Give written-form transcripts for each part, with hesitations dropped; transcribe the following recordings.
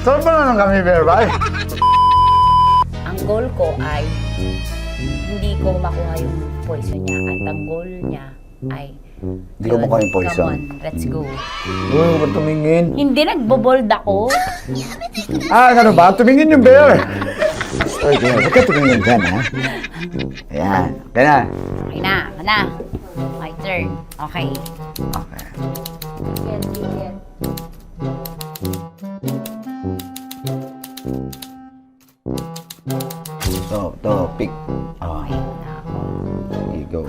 Saan ba na ng kami, bear, ba? Ang goal ko ay hindi ko makuha yung poison niya. At ang goal niya ay Hindi ko makuha yung poison. Come on, let's go. Uy, huwag ka tumingin. Hindi, nagbobold ako. Ano ba? Tumingin yung bear. Oy, bear, huwag ka tumingin dyan, ha? Ayan. Kaya na. Okay na, ako na. My turn. Okay. Okay. Yan, yan. To, pick. Oh, Okay na ako. there you go.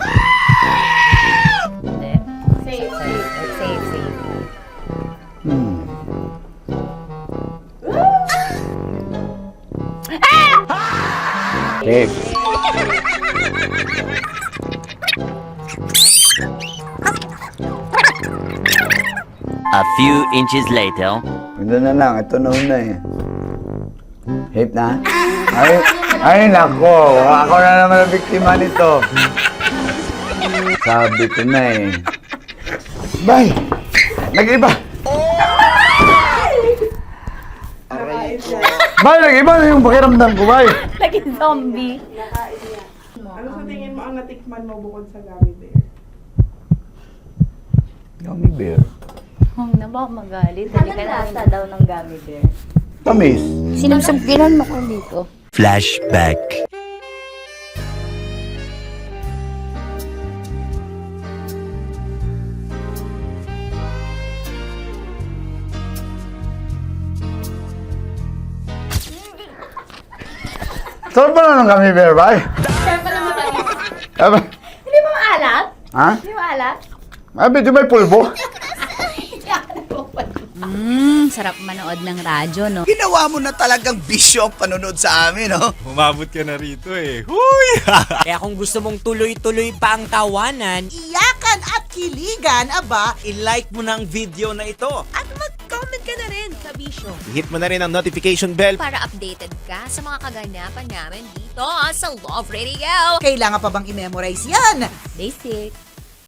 Hindi. Safe, safe. Safe, safe. Safe. A few inches later. Ito na lang. Ito na una eh. Safe na? Ay, nako. Ako na naman ang biktima nito. Sabi ko na eh. Bay! Nag-iba! Bay, nag-iba na yung pakiramdam ko, bay! Naging zombie. Ano sa tingin mo ang natikman mo bukod sa gummy bear? Gummy bear. Huwag na ba ako magalit? Hindi ka lasa daw ng gummy bear. Tamis. Sinusumpilan mo ko dito. Flashback. Saan ba na ng gummy bear, bay? Hindi ba maalat? Ha? Hindi maalat? Abi, di may pulbo? Sarap manood ng radyo, no? Ginawa mo na talagang bisyo ang panonood sa amin, no? Umabot ka na rito eh. Huy! Kaya kung gusto mong tuloy-tuloy pa ang tawanan, Iyakan at kiligan, aba, i-like mo na ang video na ito. At mag-comment ka na rin sa Bisyo Hit mo na rin ang notification bell. para updated ka sa mga kaganapan namin dito sa Love Radio. kailangan pa bang i-memorize yan? Basic.